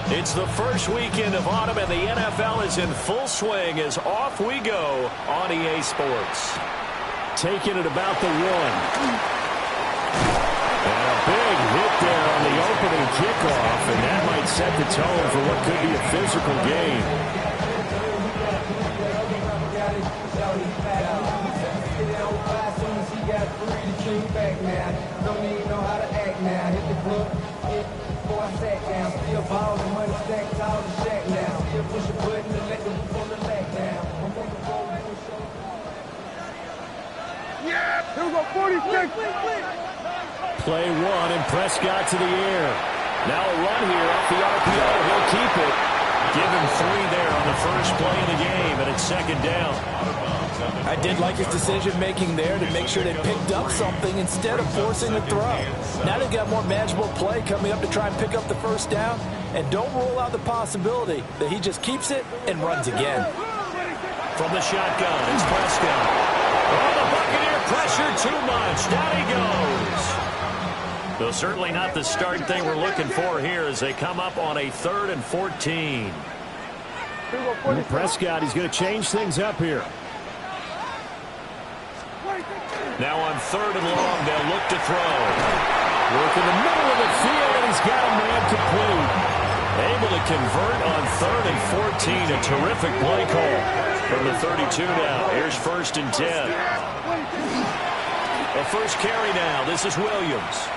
It's the first weekend of autumn, and the NFL is in full swing as off we go on EA Sports. Taking it about the 1. And a big hit there on the opening kickoff, and that might set the tone for what could be a physical game. Here we go, 46. Play 1, and Prescott to the air. Now a run here off the RPO. He'll keep it. Give him 3 there on the first play of the game, and it's second down. I did like his decision-making there to make sure they picked up something instead of forcing the throw. Now they've got more manageable play coming up to try and pick up the first down, and don't rule out the possibility that he just keeps it and runs again. From the shotgun, it's Prescott. Oh, the Buccaneer pressure too much. Down he goes. Though certainly not the start they were looking for here as they come up on a 3rd and 14. Prescott, he's going to change things up here. Now on 3rd and long, they'll look to throw. Work in the middle of the field, and he's got a man complete. Able to convert on 3rd and 14. A terrific play call from the 32 now. Here's 1st and 10. The first carry now. This is Williams.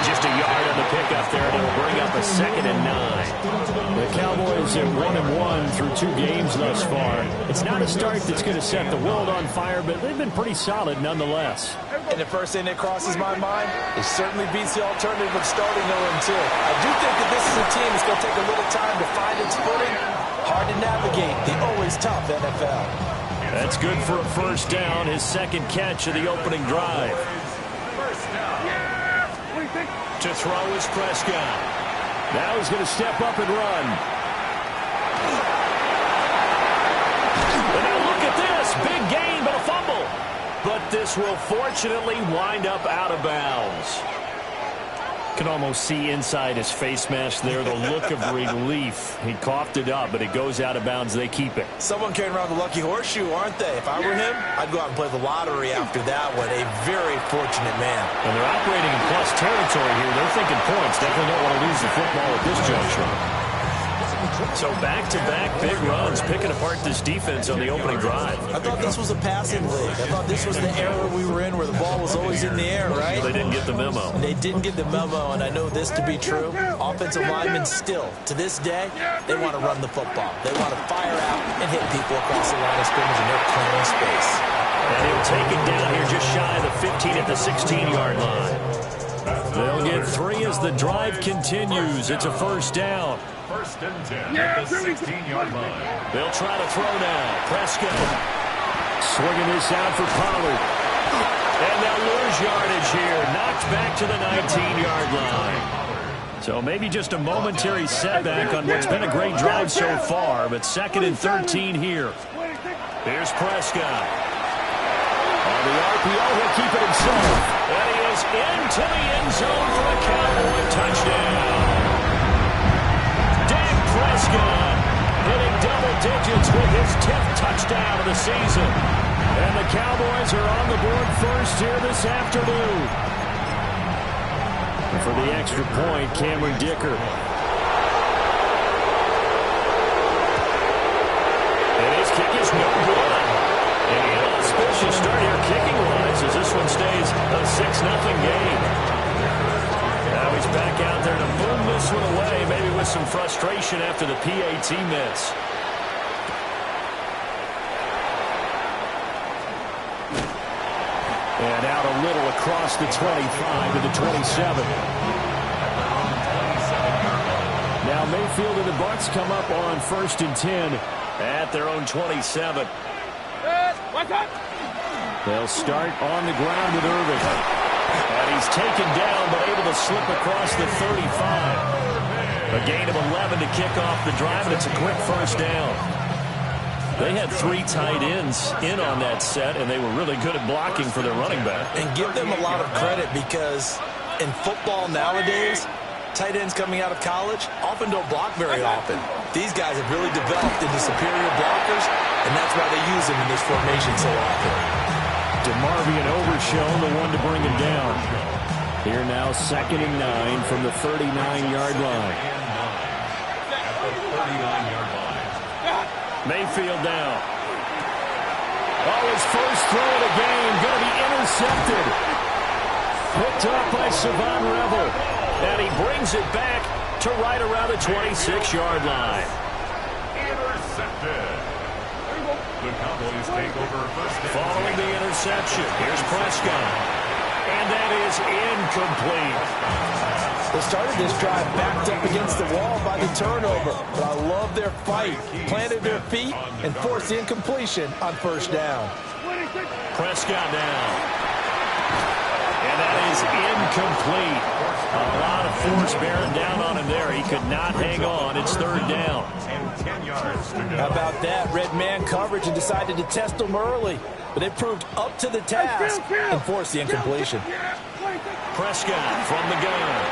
Just a yard on the pickup there, and it'll bring up a 2nd and 9. The Cowboys are 1-1 through 2 games thus far. It's not a start that's going to set the world on fire, but they've been pretty solid nonetheless. And the first thing that crosses my mind, it certainly beats the alternative of starting 0-2. I do think that this is a team that's going to take a little time to find its footing. Hard to navigate the always tough NFL. That's good for a first down, his 2nd catch of the opening drive. To throw is Prescott. Now he's going to step up and run. And now look at this. Big gain, but a fumble. But this will fortunately wind up out of bounds. Can almost see inside his face mask there the look of relief. He coughed it up, but it goes out of bounds. They keep it. Someone carrying around the lucky horseshoe, aren't they? If I were him, I'd go out and play the lottery after that one. A very fortunate man. And they're operating in plus territory here. They're thinking points. Definitely don't want to lose the football at this juncture. So back-to-back big runs, picking apart this defense on the opening drive. I thought this was a passing league. I thought this was the era we were in where the ball was always in the air, right? They didn't get the memo. They didn't get the memo, and I know this to be true. Offensive linemen still, to this day, they want to run the football. They want to fire out and hit people across the line of scrimmage, and they're clearing space. And he'll take it down here just shy of the 15 at the 16-yard line. They'll get 3 as the drive continues. It's a first down. 1st and 10 at the 16-yard line. They'll try to throw now. Prescott swinging this out for Pollard. And they'll lose yardage here. Knocked back to the 19-yard line. So maybe just a momentary setback on what's been a great drive so far, but 2nd and 13 here. Here's Prescott. On the RPO, he'll keep it himself. And he is into the end zone for a Cowboy touchdown. Prescott hitting double digits with his 10th touchdown of the season. And the Cowboys are on the board first here this afternoon. And for the extra point, Cameron Dicker. And his kick is no good. And an auspicious start here kicking-wise as this one stays a 6-0 game. Now he's back out there to boom this one away, maybe with some frustration after the PAT miss. And out a little across the 25 to the 27. Now Mayfield and the Bucs come up on 1st and 10 at their own 27. They'll start on the ground with Irving. And he's taken down, but able to slip across the 35. A gain of 11 to kick off the drive, and it's a quick first down. They had 3 tight ends in on that set, and they were really good at blocking for their running back. And give them a lot of credit because in football nowadays, tight ends coming out of college often don't block very often. These guys have really developed into superior blockers, and that's why they use them in this formation so often. DeMarvion Overshown, the one to bring him down. Here now, 2nd and 9 from the 39-yard line. Mayfield down. Oh, his first throw of the game going to be intercepted. Picked up by Savon Revel. And he brings it back to right around the 26-yard line. Intercepted. The Cowboys take over first and Following the interception, here's Prescott. And that is incomplete. They started this drive backed up against the wall by the turnover, but I love their fight. Planted their feet and forced the incompletion on first down. Prescott down. And that is incomplete. A lot of force bearing down on him there. He could not hang on. It's 3rd down. and 10 yards to go. How about that? Red man coverage and decided to test them early, but they proved up to the task and forced the incompletion. Prescott from the gun.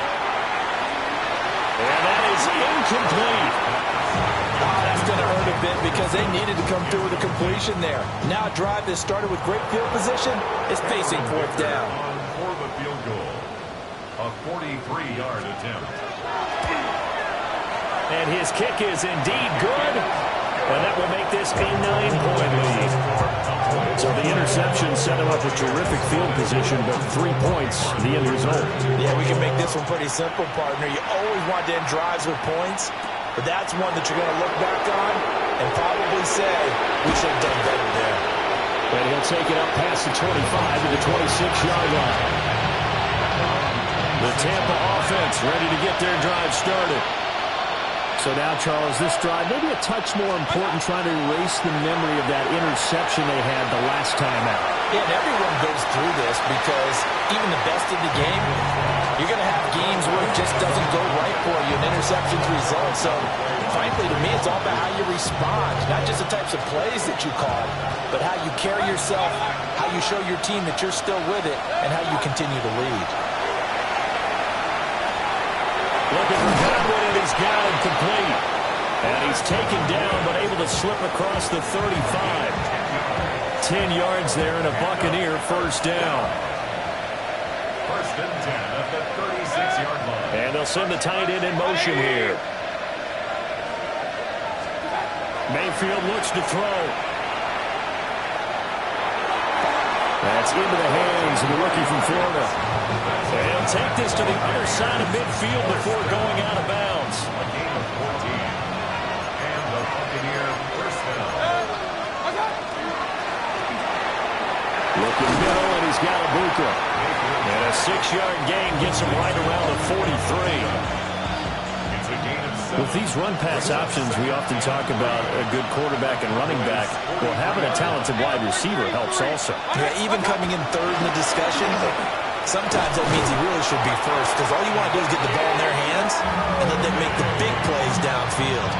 And that is incomplete. Oh, that's going to hurt a bit because they needed to come through with a completion there. Now a drive that started with great field position is facing 4th down. For the field goal, a 43-yard attempt. And his kick is indeed good. And that will make this a 9-point lead. So the interception set him up with terrific field position, but 3 points, the end result. Yeah, we can make this one pretty simple, partner. You always want to end drives with points, but that's one that you're going to look back on and probably say, we should have done better there. And he'll take it up past the 25 to the 26-yard line. The Tampa offense ready to get their drive started. So now, Charles, this drive maybe a touch more important, trying to erase the memory of that interception they had the last time out. Yeah, and everyone goes through this because even the best of the game, you're going to have games where it just doesn't go right for you, and interceptions result. So, frankly, to me, it's all about how you respond, not just the types of plays that you call, but how you carry yourself, how you show your team that you're still with it, and how you continue to lead. Looking for Godwin, and he's got him complete. And he's taken down, but able to slip across the 35. 10 yards there and a Buccaneer first down. First and 10 at the 36-yard line. And they'll send the tight end in motion here. Mayfield looks to throw. That's into the hands of the rookie from Florida. And he'll take this to the other side of midfield before going out of bounds. A gain of 14. And the Buccaneer first down. Looking middle, and he's got a Bucca. And a 6-yard gain gets him right around the 43. It's a gain of 7. With these run-pass options, we often talk about a good quarterback and running back. Well, having a talented wide receiver helps also. Yeah, even coming in third in the discussion, sometimes that means he really should be first because all you want to do is get the ball in their hands and let them make the big plays downfield.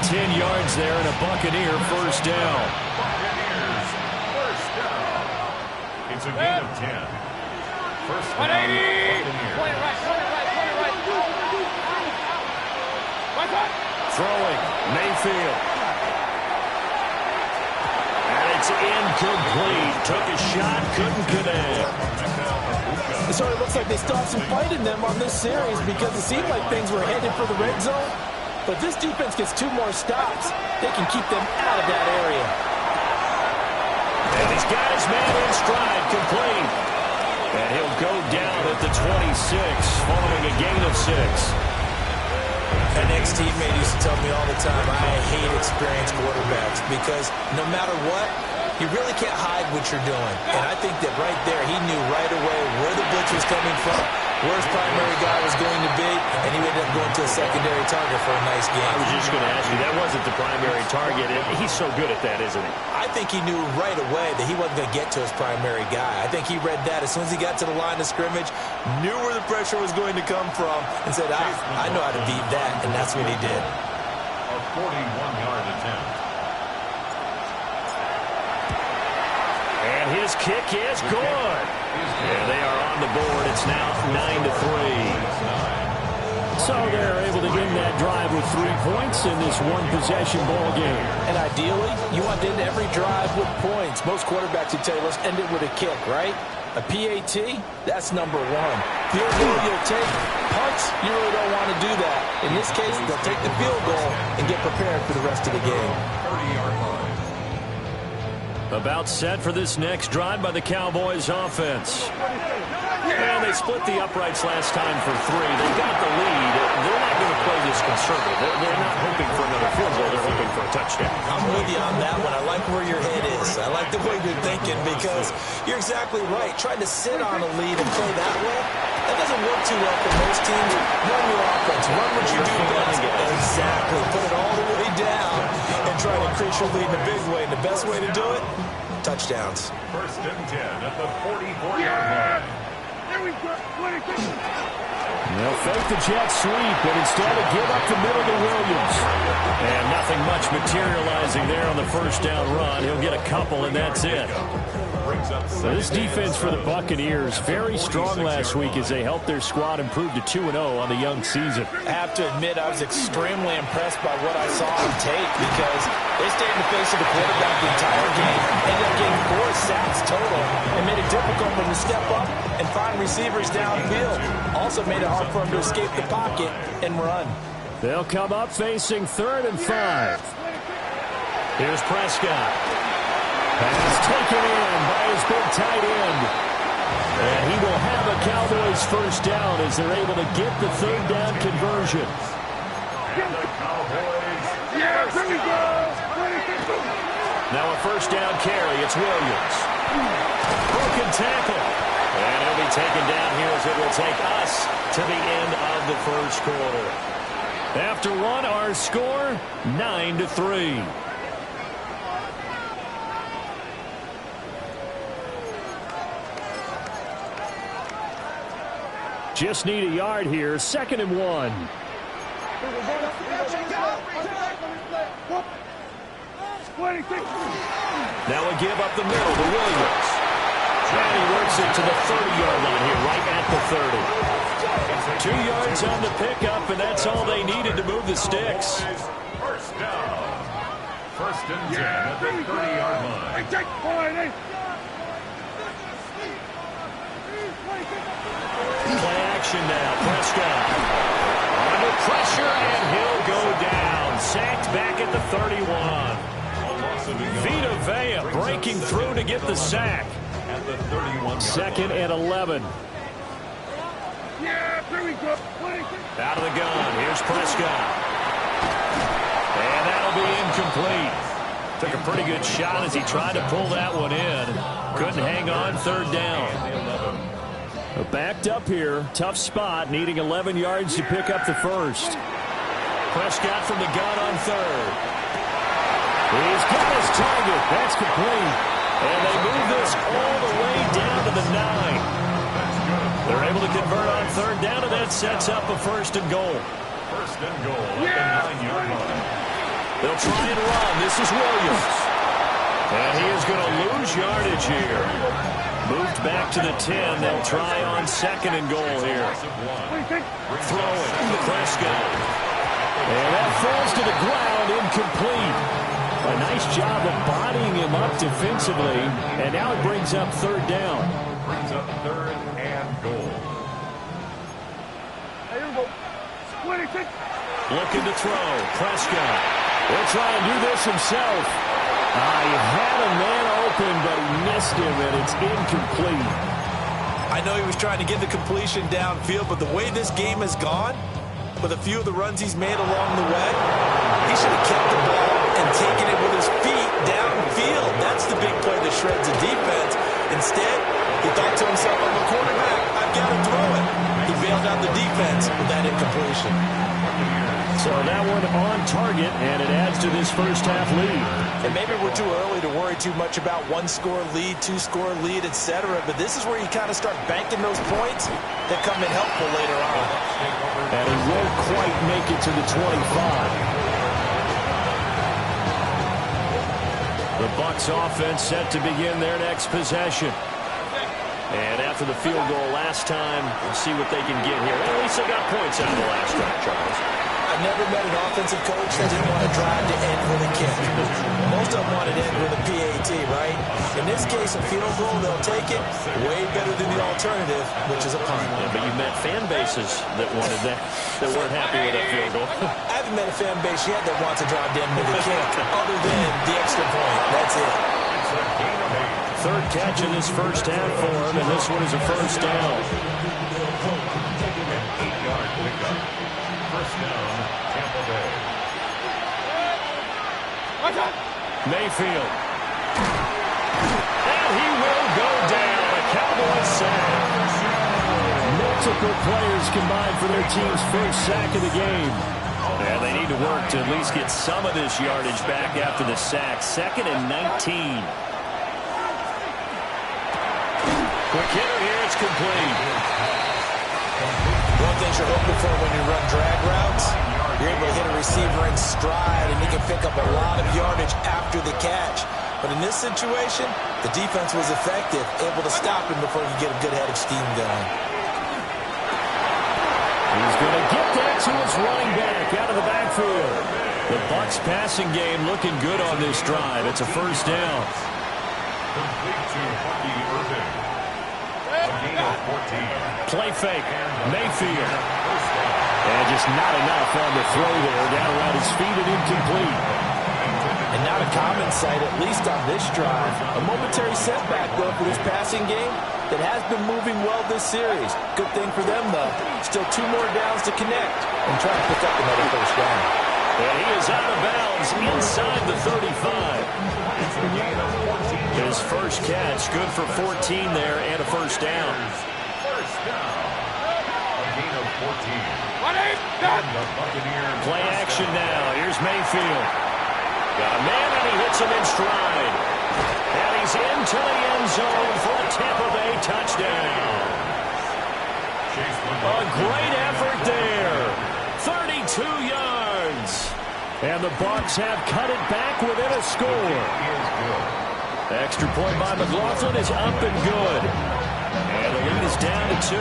10 yards there and a Buccaneer first down. Buccaneers first down. It's a gain of 10. First down, Buccaneers. Throwing, Mayfield. And it's incomplete. Took a shot, couldn't connect. So it looks like they still have some fight in them on this series because it seemed like things were headed for the red zone. But this defense gets 2 more stops. They can keep them out of that area. And he's got his man in stride, complete. And he'll go down at the 26 following a gain of 6. An ex-teammate used to tell me all the time, I hate experienced quarterbacks because no matter what, you really can't hide what you're doing. And I think that right there, he knew right away where the blitz was coming from, where his primary guy was going to be, and he ended up going to a secondary target for a nice game. I was just going to ask you, that wasn't the primary target. He's so good at that, isn't he? I think he knew right away that he wasn't going to get to his primary guy. I think he read that as soon as he got to the line of scrimmage, knew where the pressure was going to come from, and said, I know how to beat that, and that's what he did. A 41-yard attempt. And his kick is good. And they are on the board. It's now 9-3. So they're able to end that drive with 3 points in this one-possession ball game. And ideally, you want to end every drive with points. Most quarterbacks would tell you, let's end it with a kick, right? A PAT, that's number 1. Field goal you'll take. Punts, you really don't want to do that. In this case, they'll take the field goal and get prepared for the rest of the game. 30-yard line. About set for this next drive by the Cowboys offense. And they split the uprights last time for 3. They got the lead. They're not going to play this conservative. They're not hoping for another field goal. They're hoping for a touchdown. I'm with you on that one. I like where your head is. I like the way you're thinking because you're exactly right. Trying to sit on a lead and play that way, that doesn't work too well for most teams. Run your offense. Run what you do best. Exactly. Put it all the way down and try to increase your lead in a big way. And the best way to do it, touchdowns. 1st and 10 at the 44-yard line. They'll fake the jet sweep, but instead of give up the middle to Williams. And nothing much materializing there on the first down run. He'll get a couple, and that's it. So this defense for the Buccaneers, very strong last week as they helped their squad improve to 2-0 on the young season. I have to admit, I was extremely impressed by what I saw on tape because they stayed in the face of the quarterback the entire game, ended up getting 4 sacks total, and made it difficult for them to step up and find receivers downfield. Also made it hard for them to escape the pocket and run. They'll come up facing 3rd and 5. Here's Prescott. Pass taken in by his big tight end. And he will have a Cowboys first down as they're able to get the 3rd down conversion. Now a first down carry. It's Williams. Broken tackle. And he'll be taken down here as it will take us to the end of the first quarter. After 1, our score, 9-3. Just need a yard here. 2nd and 1. Now we give up the middle to Williams. And he works it to the 30-yard line here, right at the 30. 2 yards on the pickup, and that's all they needed to move the sticks. First down. 1st and 10 at the 30-yard line. Play action now. Prescott under pressure, and he'll go down. Sacked back at the 31. Vita Vea breaking through to get the sack. At the 31. 2nd and 11. Out of the gun. Here's Prescott. And that'll be incomplete. Took a pretty good shot as he tried to pull that one in. Couldn't hang on. 3rd down. Backed up here. Tough spot. Needing 11 yards to pick up the first. Prescott from the gun on 3rd. He's got his target. That's complete. And they move this all the way down to the 9. They're able to convert on 3rd down, and that sets up a 1st and goal. 1st and goal at the 9-yard line. They'll try and run. This is Williams. And he is going to lose yardage here. Moved back to the 10. They'll try on 2nd and goal here. Throwing to Prescott. And that falls to the ground, incomplete. A nice job of bodying him up defensively. And now it brings up 3rd down. Brings up 3rd and goal. Looking to throw. Prescott. He'll try and do this himself. He had a man open, but he missed him, and it's incomplete. I know he was trying to get the completion downfield, but the way this game has gone, with a few of the runs he's made along the way, he should have kept the ball and taken it with his feet downfield. That's the big play that shreds the defense. Instead, he thought to himself, I'm a quarterback, I've got to throw it. He bailed out the defense with that incompletion. So that one on target, and it adds to this first half lead. And maybe we're too early to worry too much about 1-score lead, 2-score lead, etc. But this is where you kind of start banking those points that come in helpful later on. And he won't quite make it to the 25. The Bucs offense set to begin their next possession. And after the field goal last time, we'll see what they can get here. At least they got points out of the last drive, Charles. I've never met an offensive coach that didn't want to drive to end with a kick. Most of them wanted to end with a PAT, right? In this case, a field goal, they'll take it way better than the alternative, which is a punt. Yeah, but you've met fan bases that wanted that weren't happy with that field goal. I haven't met a fan base yet that wants to drive to end with a kick, other than the extra point. That's it. Third catch in this first half for him, and this one is a first down. 8-yard pickup. First down, Tampa Bay. Mayfield. And he will go down. A Cowboys sack. Multiple players combined for their team's first sack of the game. And they need to work to at least get some of this yardage back after the sack. 2nd and 19. Quick hitter here, it's complete. One thing you're hoping for when you run drag routes, you're able to hit a receiver in stride, and he can pick up a lot of yardage after the catch. But in this situation, the defense was effective, able to stop him before he could get a good head of steam going. He's going to get that to his running back out of the backfield. The Bucs passing game looking good on this drive. It's a first down. Complete to Bucky Irving. A gain of 14. Play fake. Mayfield. And just not enough on the throw there. Down around his feet and incomplete. And not a common sight, at least on this drive. A momentary setback, though, for this passing game that has been moving well this series. Good thing for them, though. Still 2 more downs to connect and try to pick up another first down. And he is out of bounds inside the 35. His first catch, good for 14 there and a first down. First down. A gain of 14. And the Buccaneers. Play action now. Here's Mayfield. Got a man and he hits him in stride. And he's into the end zone for a Tampa Bay touchdown. A great effort there. 32 yards. And the Bucs have cut it back within a score. Extra point by McLaughlin is up and good. And the lead is down to 2.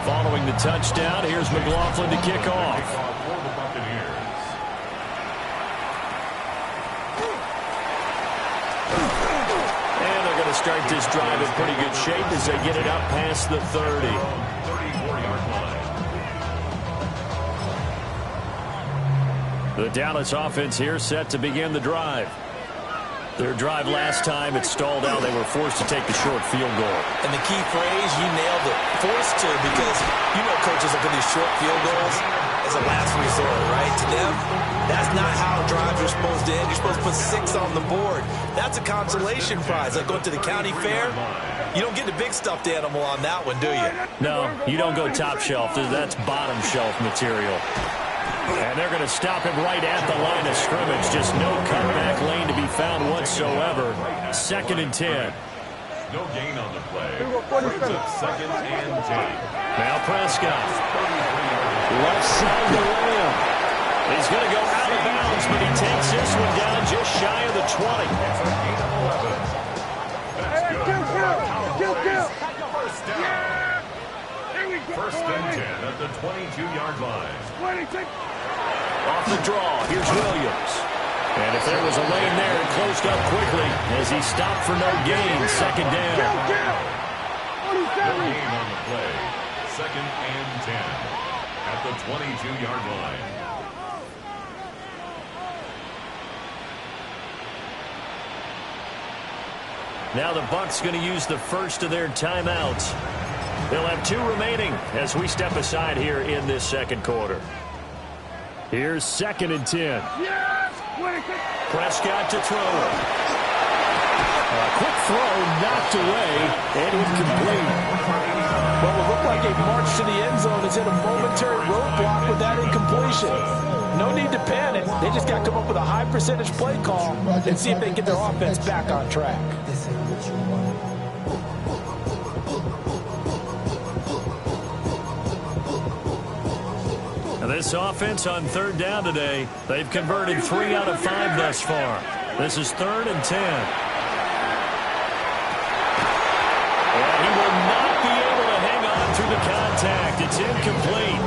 Following the touchdown, here's McLaughlin to kick off. And they're going to start this drive in pretty good shape as they get it up past the 30. 34-yard line. The Dallas offense here set to begin the drive. Their drive last time, it stalled out. They were forced to take the short field goal. And the key phrase, you nailed it. Forced to, because you know coaches look at these short field goals as a last resort, right? To them, that's not how drives are supposed to end. You're supposed to put 6 on the board. That's a consolation prize. Like going to the county fair, you don't get the big stuffed animal on that one, do you? No, you don't go top shelf. That's bottom shelf material. And they're going to stop him right at the line of scrimmage. Just no cutback lane to be found whatsoever. 2nd and 10. No gain on the play. It's a 2nd and 10. Now Prescott. Left side of the layup. He's going to go out of bounds, but he takes this one down just shy of the 20. First down. First and 10 at the 22-yard line. Off the draw, here's Williams. And if there was a lane there, it closed up quickly as he stopped for no gain. 2nd down. No gain on the play. 2nd and 10 at the 22-yard line. Now the Bucs going to use the first of their timeouts. They'll have 2 remaining as we step aside here in this second quarter. Here's 2nd and 10. Prescott to throw. A quick throw knocked away and incomplete. Well, it looked like a march to the end zone is in a momentary roadblock with that incompletion. No need to panic. They just got to come up with a high percentage play call and see if they can get their offense back on track. Now this offense on 3rd down today, they've converted 3 out of 5 thus far. This is 3rd and 10. And he it's incomplete.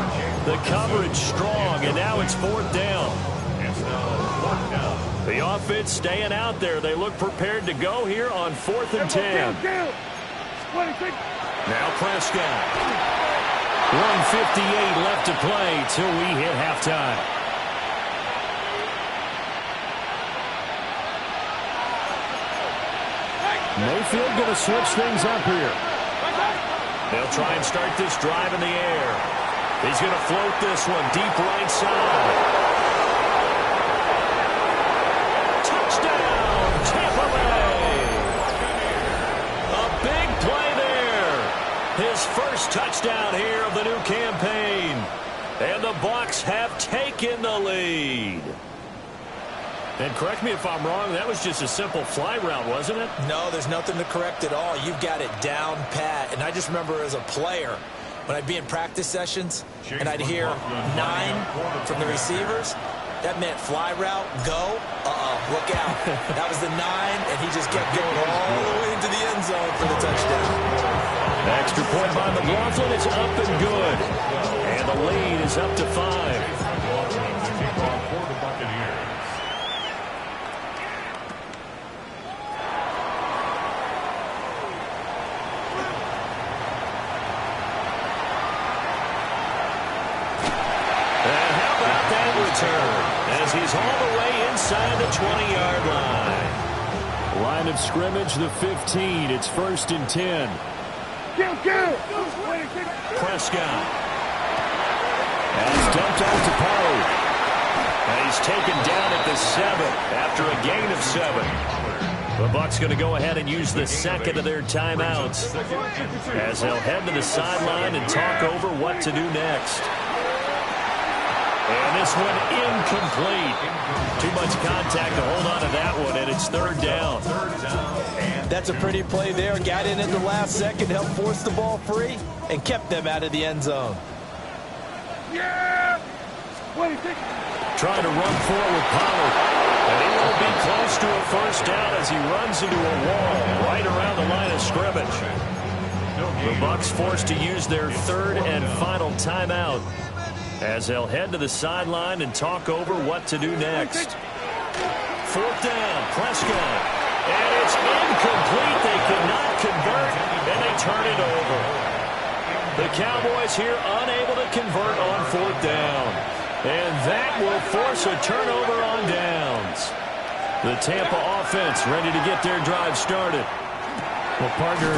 The coverage strong, and now it's 4th down. It's now 4th down. The offense staying out there. They look prepared to go here on 4th and 10. Now Prescott. 1:58 left to play till we hit halftime. Mayfield going to switch things up here. They'll try and start this drive in the air. He's going to float this one deep right side. Touchdown, Tampa Bay. A big play there. His first touchdown here of the new campaign. And the Bucs have taken the lead. And correct me if I'm wrong, that was just a simple fly route, wasn't it? No, there's nothing to correct at all. You've got it down pat. And I just remember as a player, when I'd be in practice sessions and I'd hear 9 from the receivers, that meant fly route, go, look out. That was the 9, and he just kept going all the way into the end zone for the touchdown. Extra point by McLaughlin is up and good. And the lead is up to 5. For the Buccaneers. As he's all the way inside the 20-yard line. Line of scrimmage, the 15. It's 1st and 10. Prescott. And he's dumped out to Pollard. And he's taken down at the 7 after a gain of 7. The Bucs going to go ahead and use the second of their timeouts as they'll head to the sideline and talk over what to do next. And this one incomplete. Too much contact to hold on to that one, and it's 3rd down. That's a pretty play there. Got in at the last second, helped force the ball free, and kept them out of the end zone. Trying to run forward with Pollard. And he will be close to a 1st down as he runs into a wall right around the line of scrimmage. The Bucs forced to use their 3rd and final timeout as they'll head to the sideline and talk over what to do next. 4th down, Prescott. And it's incomplete. They could not convert, and they turn it over. The Cowboys here unable to convert on 4th down. And that will force a turnover on downs. The Tampa offense ready to get their drive started. Well, partner,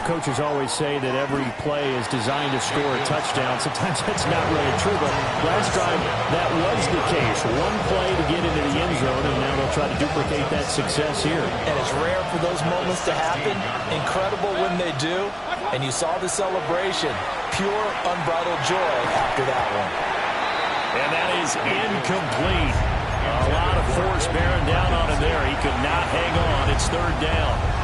coaches always say that every play is designed to score a touchdown. Sometimes that's not really true, but last drive, that was the case. One play to get into the end zone, and now they'll try to duplicate that success here. And it's rare for those moments to happen. Incredible when they do. And you saw the celebration. Pure, unbridled joy after that one. And that is incomplete. A lot of force bearing down on him there. He could not hang on. It's 3rd down.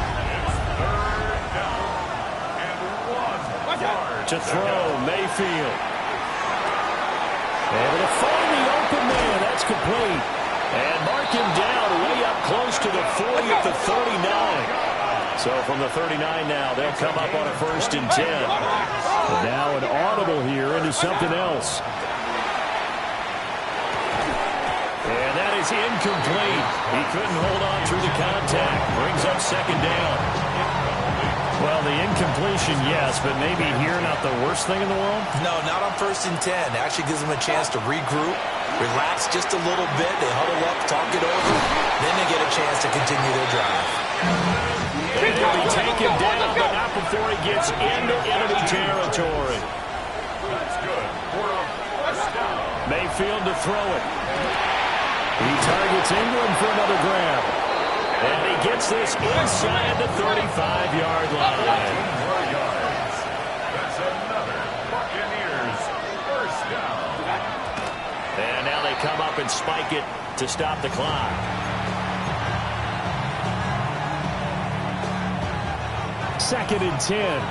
To throw, Mayfield. Able to find the open man. That's complete. And mark him down way up close to the 40 at the 39. So from the 39 now, they'll come up on a 1st and 10. And now an audible here into something else. And that is incomplete. He couldn't hold on through the contact. Brings up 2nd down. Well, the incompletion, yes, but maybe here not the worst thing in the world? No, not on 1st and 10. Actually gives them a chance to regroup, relax just a little bit. They huddle up, talk it over. Then they get a chance to continue their drive. And he'll be taken down, but not before he gets into enemy territory. That's good. For a 1st down. Mayfield to throw it. He targets Ingram for another grab. And he gets this inside the 35-yard line. That's another Buccaneers 1st down. And now they come up and spike it to stop the clock. Second and 10.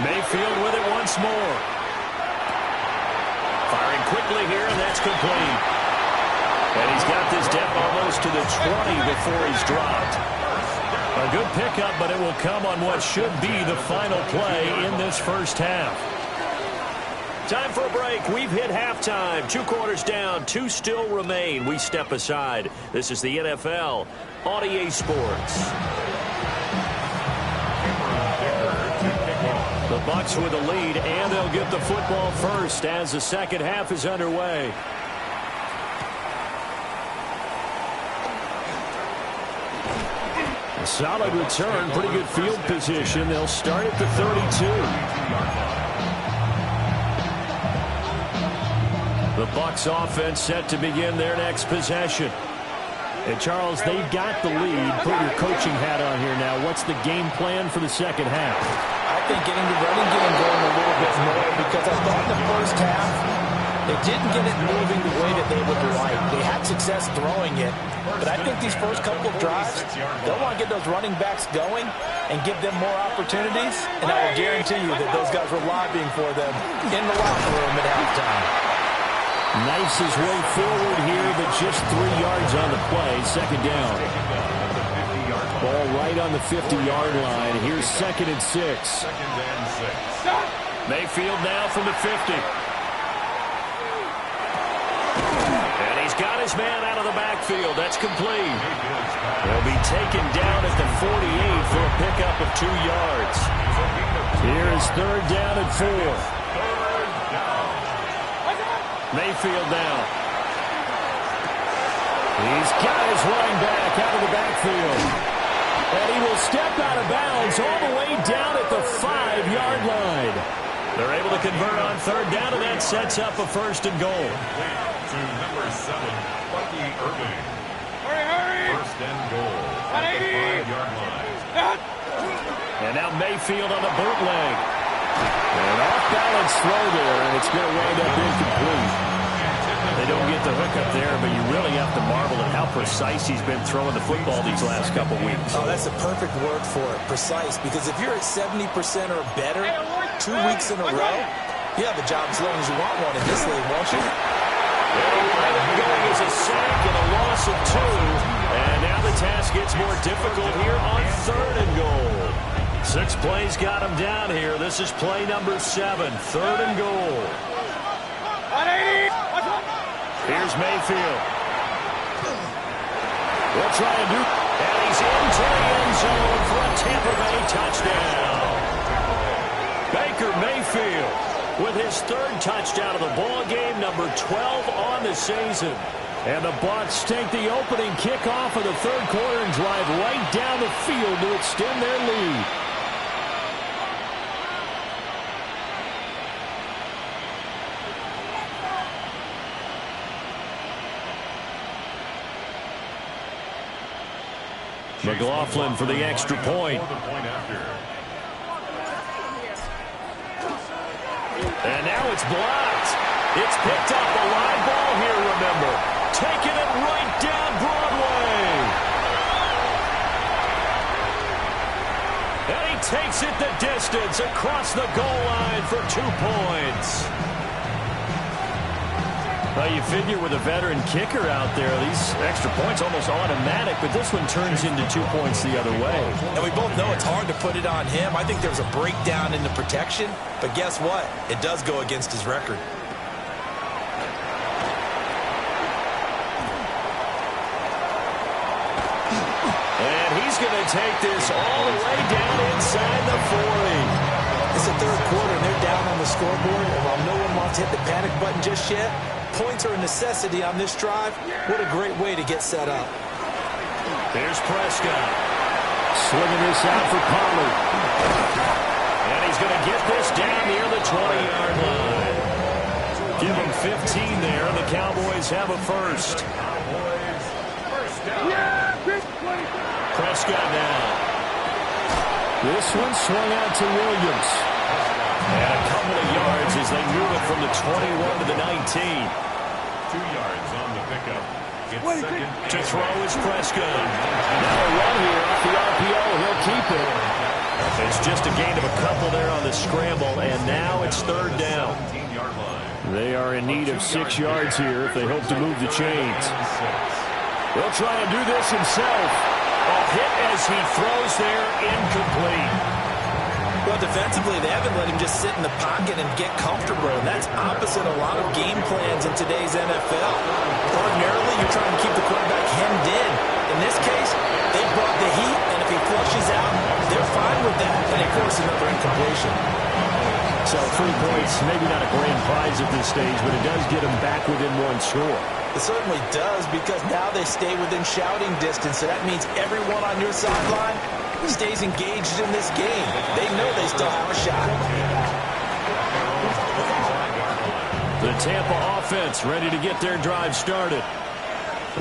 Mayfield with it once more. Firing quickly here, and that's complete. And he's got this down almost to the 20 before he's dropped. A good pickup, but it will come on what should be the final play in this first half. Time for a break. We've hit halftime. 2 quarters down, 2 still remain. We step aside. This is the NFL on EA Sports. The Bucs with the lead, and they'll get the football first as the second half is underway. A solid return, pretty good field position. They'll start at the 32. The Bucs offense set to begin their next possession. And Charles, they've got the lead. Put your coaching hat on here now. What's the game plan for the second half? I think getting the running game going a little bit more, because I thought in the first half they didn't get it moving the way that they would like. They had success throwing it, but I think these first couple of drives, they'll want to get those running backs going and give them more opportunities, and I will guarantee you that those guys were lobbying for them in the locker room at halftime. Knifes his way forward here, but just 3 yards on the play. Second down. Ball right on the 50-yard line. Here's 2nd and 6. Mayfield now from the 50. And he's got his man out of the backfield. That's complete. He'll be taken down at the 48 for a pickup of 2 yards. Here is 3rd down and 4. Mayfield now. He's got his running back out of the backfield. And he will step out of bounds all the way down at the 5-yard line. They're able to convert on 3rd down, and that sets up a 1st and goal. To number 7, Bucky Irving. Hurry! 1st and goal at the 5-yard line. And now Mayfield on the bootleg. An off-balance throw there, and it's going to wind up incomplete. They don't get the hook up there, but you really have to marvel at how precise he's been throwing the football these last couple weeks. Oh, that's a perfect word for it, precise, because if you're at 70% or better 2 weeks in a row, you have a job as long as you want one in this league, won't you? Going as a sack and a loss of 2, and now the task gets more difficult here on 3rd and goal. 6 plays got him down here. This is play number 7, 3rd and goal. Here's Mayfield. We'll try and do, and he's into the end zone for a Tampa Bay touchdown. Baker Mayfield with his 3rd touchdown of the ball game, number 12 on the season. And the Bucs take the opening kickoff of the 3rd quarter and drive right down the field to extend their lead. McLaughlin for the extra point. And now it's blocked. It's picked up, a live ball here, remember. Taking it right down Broadway. And he takes it the distance across the goal line for 2 points. Well, you figure with a veteran kicker out there, these extra points almost automatic, but this one turns into 2 points the other way. And we both know it's hard to put it on him. I think there's a breakdown in the protection, but guess what? It does go against his record. And he's going to take this all the way down inside the 40. It's the 3rd quarter, and they're down on the scoreboard, and while no one wants to hit the panic button just yet, points are a necessity on this drive. What a great way to get set up. There's Prescott. Swinging this out for Pollard. And he's going to get this down near the 20-yard line. Give him 15 there. The Cowboys have a 1st. Prescott now. This one swung out to Williams. And a couple of yards as they move it from the 21 to the 19. 2 yards on the pickup. It's To throw is Prescott. Now a run here off the RPO. He'll keep it. It's just a gain of a couple there on the scramble, and now it's 3rd down. They are in need of 6 yards here if they hope to move the chains. He'll try and do this himself. A hit as he throws there, incomplete. Well, defensively, they haven't let him just sit in the pocket and get comfortable, and that's opposite a lot of game plans in today's NFL. Ordinarily, you're trying to keep the quarterback hemmed in. In this case, they brought the heat, and if he flushes out, they're fine with that, and they force another incompletion. So 3 points, maybe not a grand prize at this stage, but it does get them back within 1 score. It certainly does, because now they stay within shouting distance, so that means everyone on your sideline stays engaged in this game. They know they still have a shot. The Tampa offense ready to get their drive started.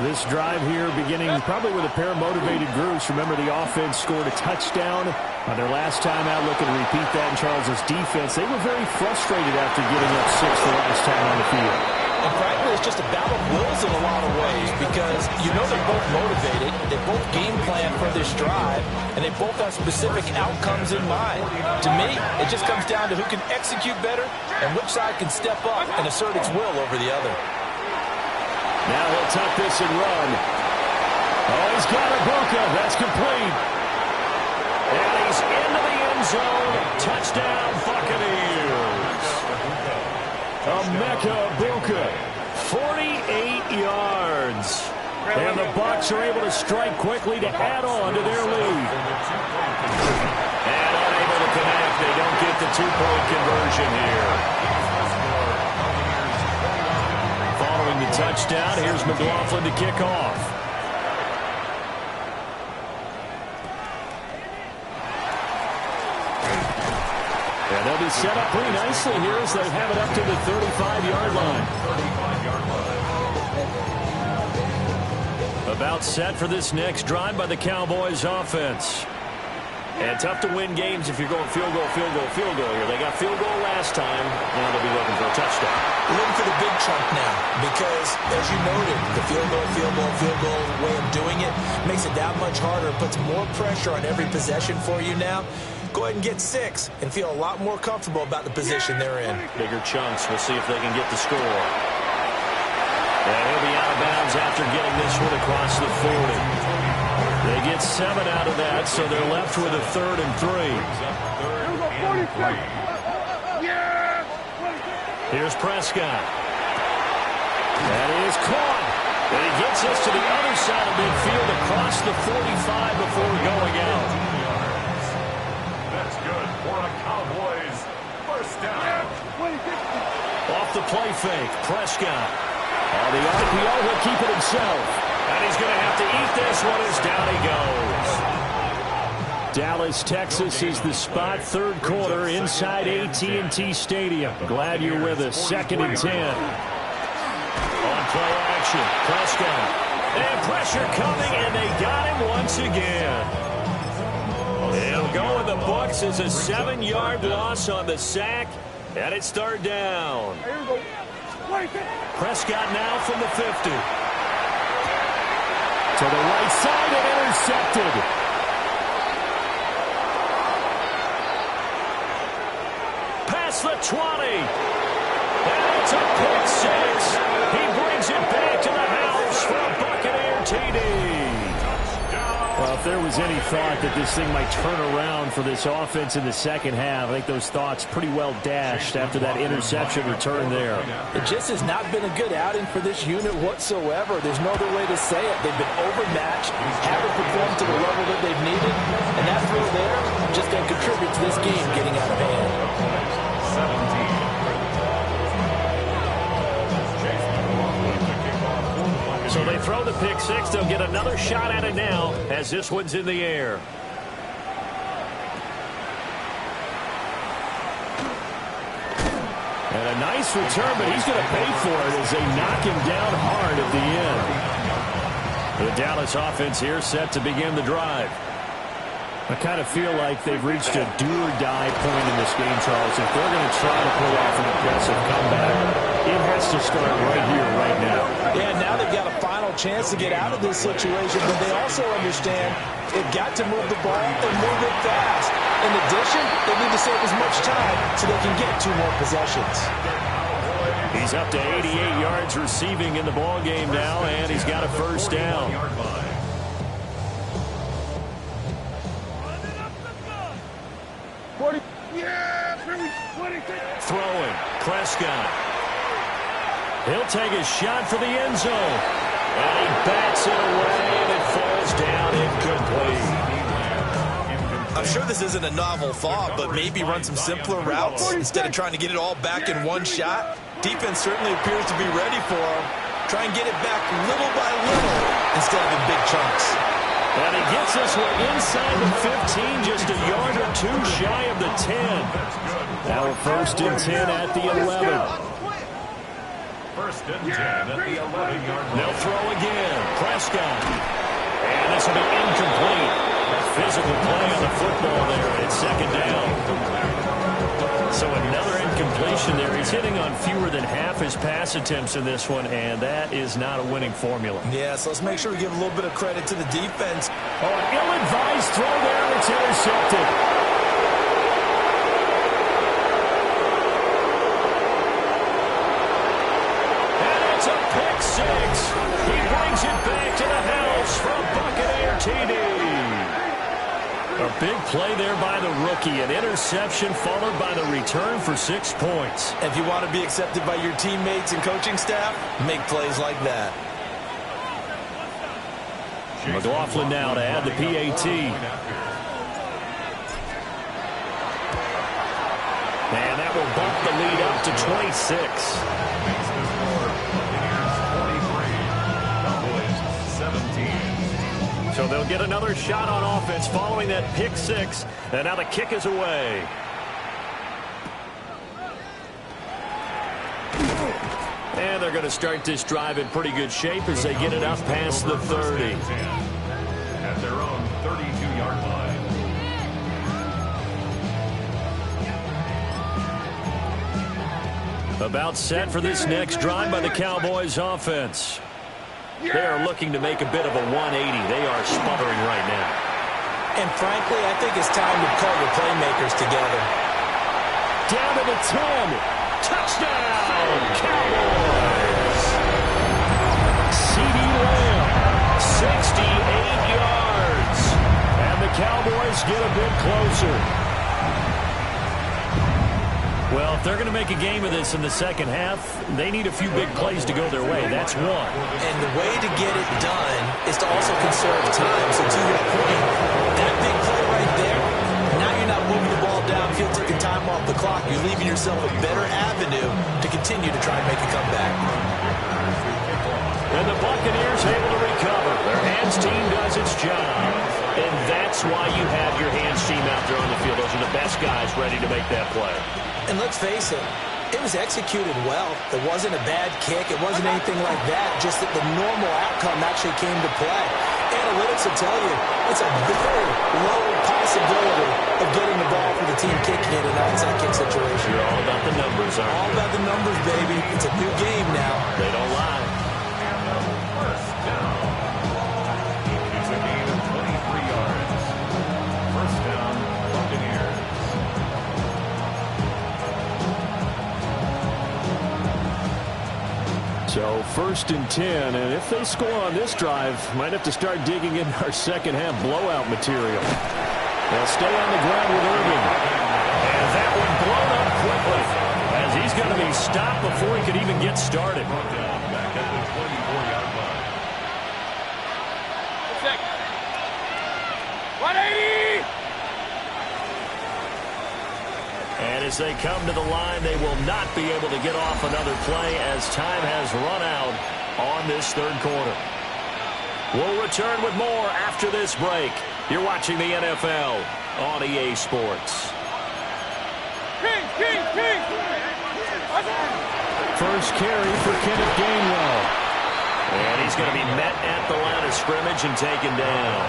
This drive here beginning probably with a pair of motivated groups. Remember, the offense scored a touchdown on their last time out, looking to repeat that in Charles' defense. They were very frustrated after giving up 6 the last time on the field. And frankly, it's just a battle of wills in a lot of ways, because you know they're both motivated, they both game plan for this drive, and they both have specific outcomes in mind. To me, it just comes down to who can execute better and which side can step up and assert its will over the other. Now he'll tuck this and run. Oh, he's got a Bucca. That's complete. And he's into the end zone. Touchdown, Buccaneers. Emeka Bucca, 48 yards. And the Bucs are able to strike quickly to add on to their lead. And unable to connect. They don't get the 2-point conversion here. Following the touchdown, here's McLaughlin to kick off. And they'll be set up pretty nicely here as they have it up to the 35-yard line. About set for this next drive by the Cowboys offense. And tough to win games if you're going field goal, field goal, field goal here. They got field goal last time. Now they'll be looking for a touchdown. Looking for the big chunk now, because, as you noted, the field goal way of doing it makes it that much harder. It puts more pressure on every possession for you now. Go ahead and get 6 and feel a lot more comfortable about the position they're in. Bigger chunks. We'll see if they can get the score. And he'll be out of bounds after getting this one across the 40. They get 7 out of that, so they're left with a 3rd and 3. Here's Prescott. That is caught. And he gets us to the other side of midfield across the 45 before going out. That's good for a Cowboys first down. Off the play fake, Prescott. The RPO, he'll keep it himself. And he's going to have to eat this one as down he goes. Dallas, Texas is the spot. 3rd quarter inside AT&T Stadium. Glad you're with us. 2nd and 10. On play action, Prescott. And pressure coming, and they got him once again. He'll go with the Bucs as a 7-yard loss on the sack. And it's 3rd down. Prescott now from the 50. To the right side and intercepted. Past the 20. And it's a pick 6. He brings it back to the house for a Buccaneer TD. Well, if there was any thought that this thing might turn around for this offense in the second half, I think those thoughts pretty well dashed after that interception return there. It just has not been a good outing for this unit whatsoever. There's no other way to say it. They've been overmatched, haven't performed to the level that they've needed, and that throw there just didn't contribute to this game getting out of hand. 17. So they throw the pick 6. They'll get another shot at it now as this one's in the air. And a nice return, but he's going to pay for it as they knock him down hard at the end. The Dallas offense here set to begin the drive. I kind of feel like they've reached a do-or-die point in this game, Charles. If they're going to try to pull off an aggressive comeback, it has to start right here, right now. Yeah, now they've got a final chance to get out of this situation, but they also understand they've got to move the ball and move it fast. In addition, they need to save as much time so they can get 2 more possessions. He's up to 88 yards receiving in the ballgame now, and he's got a first down. Throwing. Prescott. He'll take a shot for the end zone. And he bats it away, and it falls down incomplete. I'm sure this isn't a novel thought, but maybe run some simpler routes instead of trying to get it all back in one shot. Defense certainly appears to be ready for him. Try and get it back little by little instead of in big chunks. And he gets this one inside the 15, just a yard or two shy of the 10. Now a 1st and 10 at the 11. 1st and 10 at the 11-yard line. They'll throw again. Prescott. And this will be incomplete. Physical play on the football there. It's 2nd down. So another incompletion there. He's hitting on fewer than half his pass attempts in this one, and that is not a winning formula. Yeah, so let's make sure we give a little bit of credit to the defense. Oh, an ill-advised throw there. It's intercepted. And it's a pick six. He brings it back to the house for a Buccaneer TD. A big play there by the rookie. An interception followed by the return for 6 points. If you want to be accepted by your teammates and coaching staff, make plays like that. McLaughlin now to add the PAT. And that will bump the lead up to 26. So they'll get another shot on offense following that pick six. And now the kick is away. And they're going to start this drive in pretty good shape as they get it up past the 30. At their own 32-yard line. About set for this next drive by the Cowboys offense. They are looking to make a bit of a 180. They are sputtering right now. And frankly, I think it's time to call your playmakers together. Down to the 10. Touchdown, Cowboys. CeeDee Lamb, 68 yards. And the Cowboys get a bit closer. Well, if they're going to make a game of this in the second half, they need a few big plays to go their way. That's one. And the way to get it done is to also conserve time. So to your point, that big play right there, now you're not moving the ball downfield, taking time off the clock. You're leaving yourself a better avenue to continue to try and make a comeback. And the Buccaneers able to recover. Their hands team does its job. And that's why you have your hands team out there on the field. Those are the best guys ready to make that play. And let's face it, it was executed well. It wasn't a bad kick. It wasn't anything like that. Just that the normal outcome actually came to play. Analytics will tell you it's a very low possibility of getting the ball for the team kicking it in an onside kick situation. You're all about the numbers, aren't you? All about the numbers, baby. It's a new game now. They don't lie. First down. It's a gain of 23 yards. First down, Buccaneers. So 1st and 10, and if they score on this drive, might have to start digging in our second half blowout material. They'll stay on the ground with Irving. And that one blown up quickly as he's going to be stopped before he could even get started. Back at the 24-yard line. 180! And as they come to the line, they will not be able to get off another play as time has run out on this third quarter. We'll return with more after this break. You're watching the NFL on EA Sports. First carry for Kenneth Gainwell. And he's going to be met at the line of scrimmage and taken down.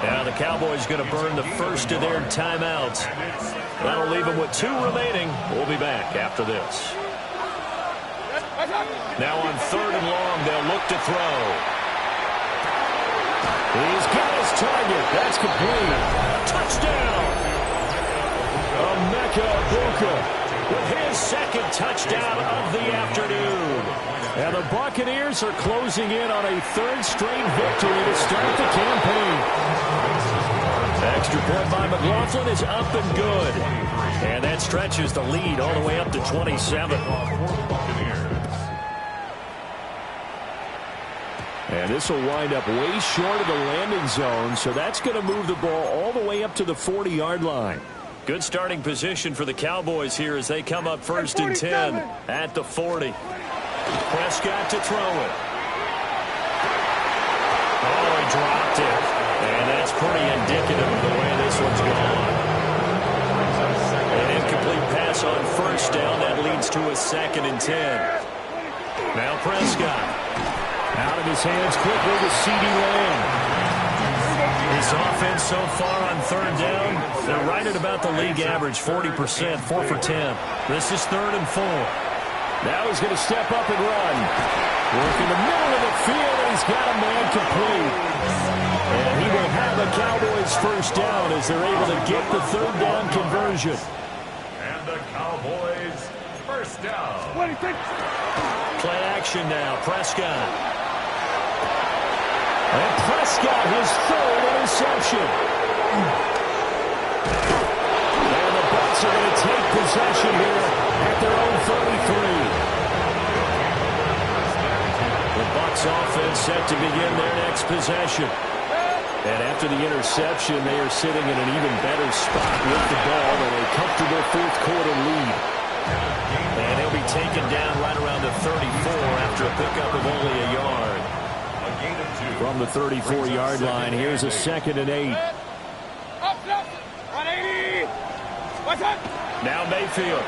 Now the Cowboys going to burn the first of their timeouts. That'll leave them with 2 remaining. We'll be back after this. Now on 3rd and long, they'll look to throw. He's got his target. That's complete. Touchdown! Emeka Egbuka with his 2nd touchdown of the afternoon. And the Buccaneers are closing in on a 3rd straight victory to start the campaign. Extra point by McLaughlin is up and good. And that stretches the lead all the way up to 27. And this will wind up way short of the landing zone, so that's going to move the ball all the way up to the 40-yard line. Good starting position for the Cowboys here as they come up first and 10 at the 40. Prescott to throw it. Oh, he dropped it. And that's pretty indicative of the way this one's gone. An incomplete pass on first down. That leads to a 2nd and 10. Now Prescott. Out of his hands quickly to CeeDee Lamb. His offense so far on 3rd down, they're right at about the league average, 40%, 4 for 10. This is 3rd and 4. Now he's going to step up and run. Work in the middle of the field, and he's got a man complete. And he will have the Cowboys first down as they're able to get the 3rd down conversion. And the Cowboys first down. Play action now, Prescott. And Prescott, his 3rd interception. And the Bucs are going to take possession here at their own 33. The Bucs offense set to begin their next possession. And after the interception, they are sitting in an even better spot with the ball in a comfortable 4th quarter lead. And he'll be taken down right around the 34 after a pickup of only a yard. From the 34-yard line, here's a 2nd and 8. Now Mayfield.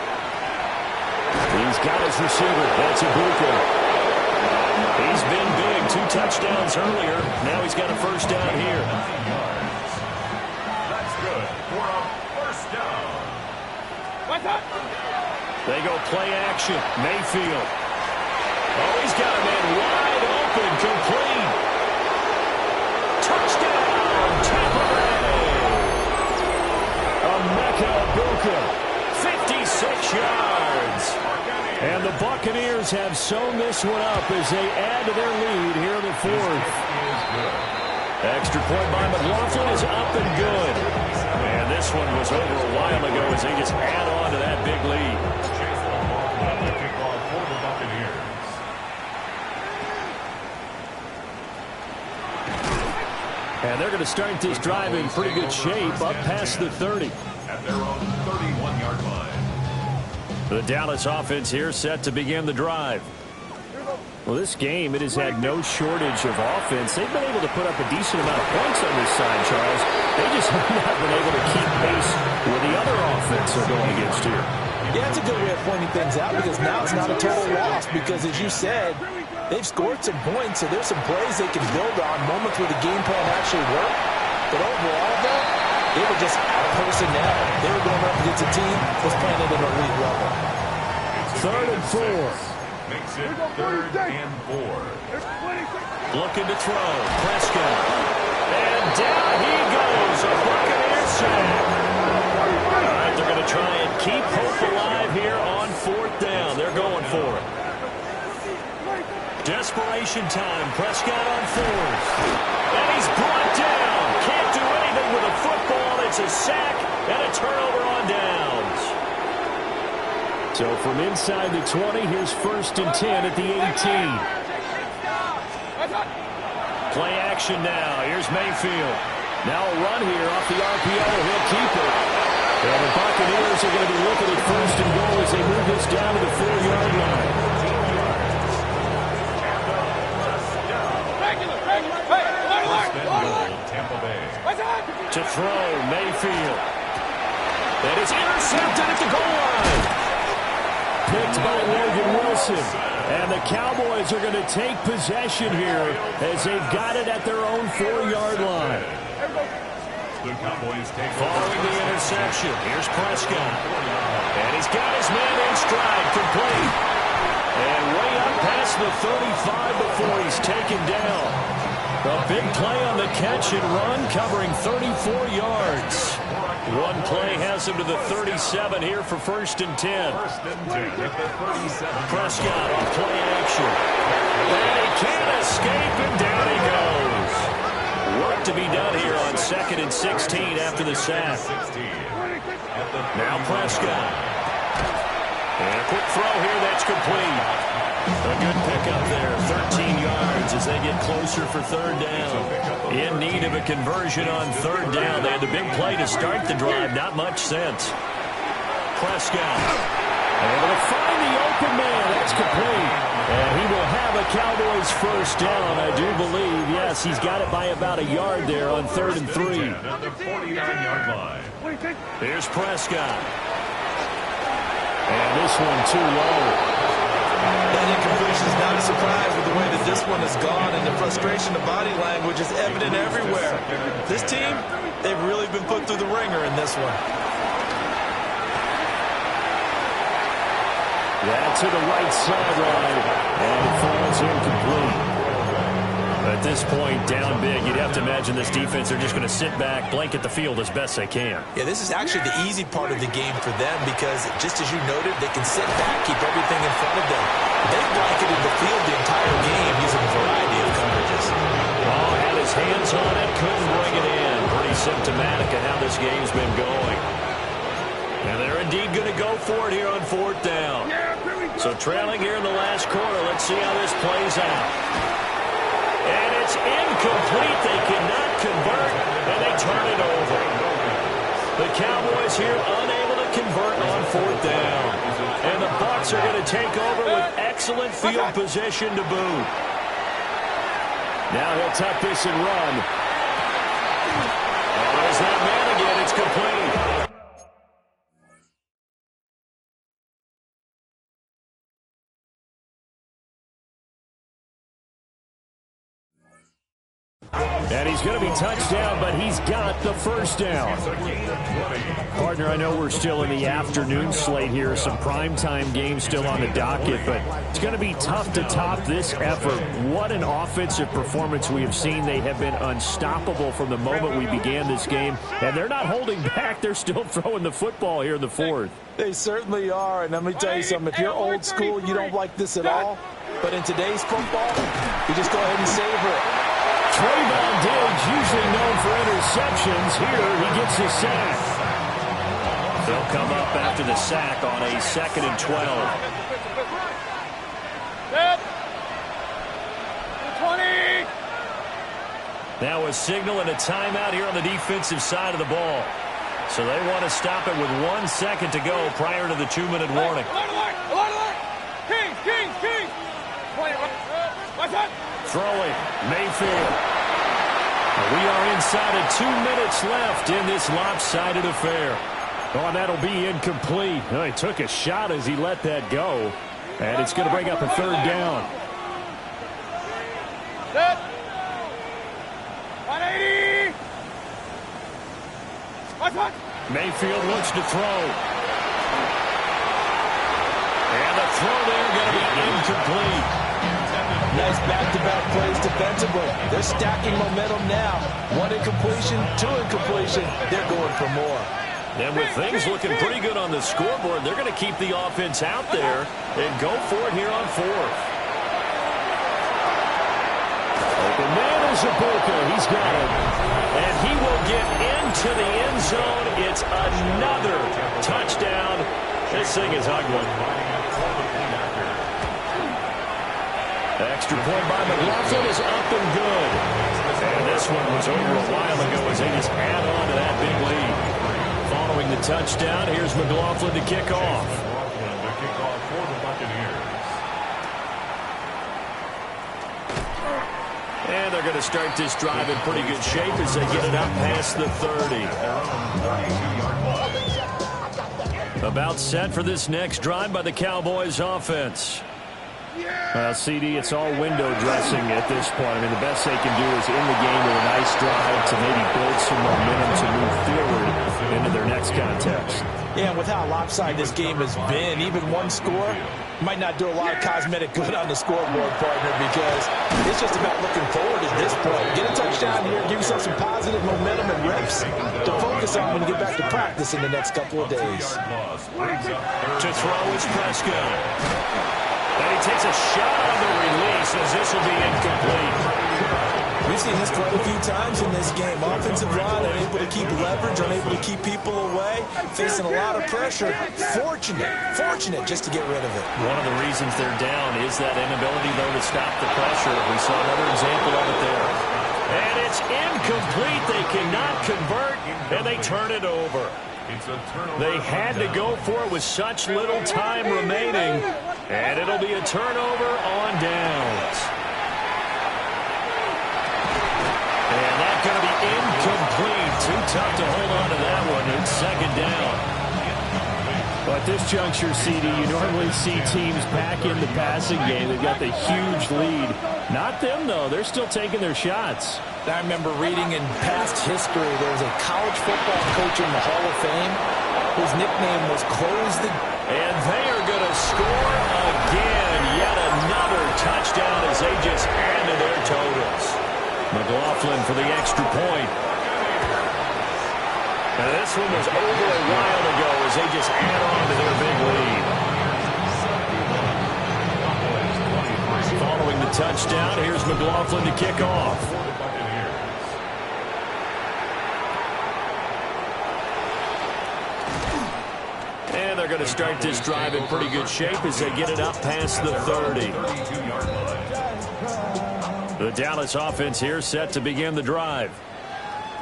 He's got his receiver. That's Buccaneers. He's been big. 2 touchdowns earlier. Now he's got a first down here. That's good for a first down. They go play action. Mayfield. Oh, he's got a man wide open. Complete. Touchdown, Tampa Bay. Emeka Egbuka. 56 yards. And the Buccaneers have sewn this one up as they add to their lead here in the 4th. Extra point by McLaughlin is up and good. And this one was over a while ago as they just add on to that big lead. And they're going to start this drive in pretty good shape up past the 30. At their own 31-yard line. The Dallas offense here set to begin the drive. Well, this game, it has had no shortage of offense. They've been able to put up a decent amount of points on this side, Charles. They just have not been able to keep pace with the other offense they're going against here. Yeah, it's a good way of pointing things out because now it's not a total loss because, as you said, they've scored some points, so there's some plays they can build on, moments where the game plan actually worked. But overall, though, they were just out of personnel. They were going up against a team that was playing at an elite level. 3rd and 4. Makes it 3rd and 4. Looking to throw. Prescott. And down he goes. A Buccaneers sack. All right, they're going to try and keep hope alive here on 4th down. They're going for it. Desperation time. Prescott on 4th. And he's brought down. Can't do anything with a football. It's a sack and a turnover on downs. So from inside the 20, here's 1st and 10 at the 18. Play action now. Here's Mayfield. Now a run here off the RPO. He'll keep it. And the Buccaneers are going to be looking at 1st and goal as they move this down to the 4-yard line. To throw, Mayfield. That is intercepted at the goal line. Picked by Logan Wilson. And the Cowboys are going to take possession here as they've got it at their own 4-yard line. The Cowboys take following the interception. Here's Prescott. And he's got his man in stride, complete. And way up past the 35 before he's taken down. A big play on the catch and run, covering 34 yards. One play has him to the 37 here for 1st and 10. Prescott on play action. And he can't escape, and down he goes. Work to be done here on 2nd and 16 after the sack. Now Prescott. And a quick throw here, that's complete. A good pickup there, 13 yards as they get closer for third down. In need of a conversion on third down. They had the big play to start the drive, not much sense. Prescott able to find the open man. That's complete. And he will have a Cowboys first down, I do believe. Yes, he's got it by about a yard there on 3rd and 3. At the 49-yard line. Here's Prescott. And this one too low. That incompletion is not a surprise with the way that this one has gone, and the frustration of body language is evident everywhere. This team, they've really been put through the ringer in this one. That to the right sideline, and it falls incomplete. At this point, down big, you'd have to imagine this defense, they're just going to sit back, blanket the field as best they can. Yeah, this is actually the easy part of the game for them because, just as you noted, they can sit back, keep everything in front of them. They've blanketed the field the entire game using a variety of coverages. Oh, had his hands on it, couldn't bring it in. Pretty symptomatic of how this game's been going. And they're indeed going to go for it here on 4th down. So trailing here in the last quarter, let's see how this plays out. And it's incomplete. They cannot convert, and they turn it over. The Cowboys here unable to convert on 4th down. And the Bucs are going to take over with excellent field position to boot. Now he'll tuck this and run. Oh, there's that man again. It's complete. And he's going to be touched down, but he's got the first down. Partner, I know we're still in the afternoon slate here. Some primetime games still on the docket, but it's going to be tough to top this effort. What an offensive performance we have seen. They have been unstoppable from the moment we began this game, and they're not holding back. They're still throwing the football here in the 4th. They certainly are, and let me tell you something. If you're old school, you don't like this at all. But in today's football, you just go ahead and savor it. Trayvon Diggs, usually known for interceptions. Here, he gets his sack. They'll come up after the sack on a 2nd and 12. Set. 20. Now a signal and a timeout here on the defensive side of the ball. So they want to stop it with 1 second to go prior to the 2-minute warning. Kings. Throwing, Mayfield. We are inside of 2 minutes left in this lopsided affair. Oh, and that'll be incomplete. Oh, he took a shot as he let that go. And it's going to bring up a 3rd down. Set. 180. Mayfield looks to throw. And the throw there going to be incomplete. Nice back-to-back plays defensively. They're stacking momentum now. 1 incompletion, 2 incompletion. They're going for more. And with things looking pretty good on the scoreboard, they're going to keep the offense out there and go for it here on 4th. Open man is Ibuka. He's got it. And he will get into the end zone. It's another touchdown. This thing is ugly. Extra point by McLaughlin is up and good. And this one was over a while ago as they just add on to that big lead. Following the touchdown, here's McLaughlin to kick off. The kickoff for the Buccaneers. And they're going to start this drive in pretty good shape as they get it up past the 30. About set for this next drive by the Cowboys offense. CD, it's all window dressing at this point. I mean, the best they can do is in the game with a nice drive to maybe build some momentum to move forward into their next context. Yeah, and with how lopsided this game has been, even 1 score might not do a lot of cosmetic good on the scoreboard, partner, because it's just about looking forward at this point. Get a touchdown here, give yourself some positive momentum and reps to focus on when you get back to practice in the next couple of days. To throw is Prescott. And he takes a shot on the release as this will be incomplete. We've seen this quite a few times in this game. Offensive line unable to keep leverage, unable to keep people away, facing a lot of pressure. Fortunate just to get rid of it. One of the reasons they're down is that inability, though, to stop the pressure. We saw another example of it there. And it's incomplete. They cannot convert, and they turn it over. They had to go for it with such little time remaining, and it'll be a turnover on downs. And that's going to be incomplete. Too tough to hold on to that one. It's second down. But at this juncture, CD, you normally see teams back in the passing game. They've got the huge lead. Not them, though. They're still taking their shots. I remember reading in past history, there was a college football coach in the Hall of Fame. His nickname was Close the... And they are going to score again. Yet another touchdown as they just add to their totals. McLaughlin for the extra point. And this one was over a while ago as they just add on to their big lead. Following the touchdown, here's McLaughlin to kick off. And they're going to start this drive in pretty good shape as they get it up past the 30. The Dallas offense here set to begin the drive.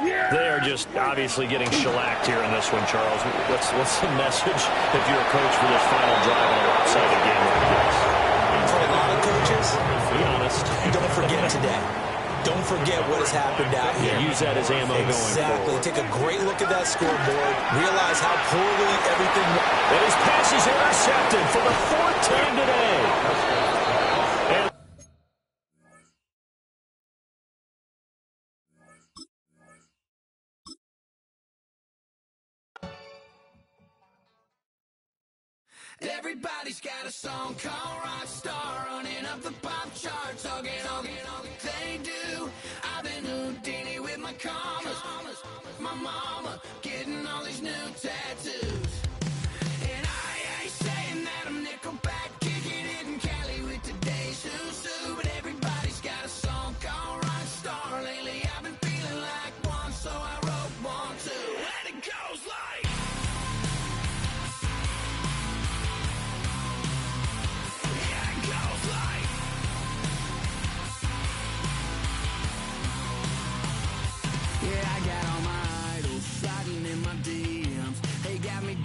They are just obviously getting shellacked here in this one, Charles. What's the message if you're a coach for this final drive in a lopsided game like this? For a lot of coaches, be honest, don't forget today. Don't forget what has happened out here. Use that as ammo going forward. Exactly. Take a great look at that scoreboard. Realize how poorly everything... And his pass is intercepted for the fourth time today. And everybody's got a song called Rock Star, running up the pop charts, hugging all they do. I've been Houdini with my commas, my mama getting all these new tattoos. And I ain't saying that I'm Nickelback, kicking it in Cali with today's Susu, but everybody's got a song called Rock Star. Lately I've been feeling like one, so I wrote one too, and it goes like... Yeah, I got all my idols sliding in my DMs. They got me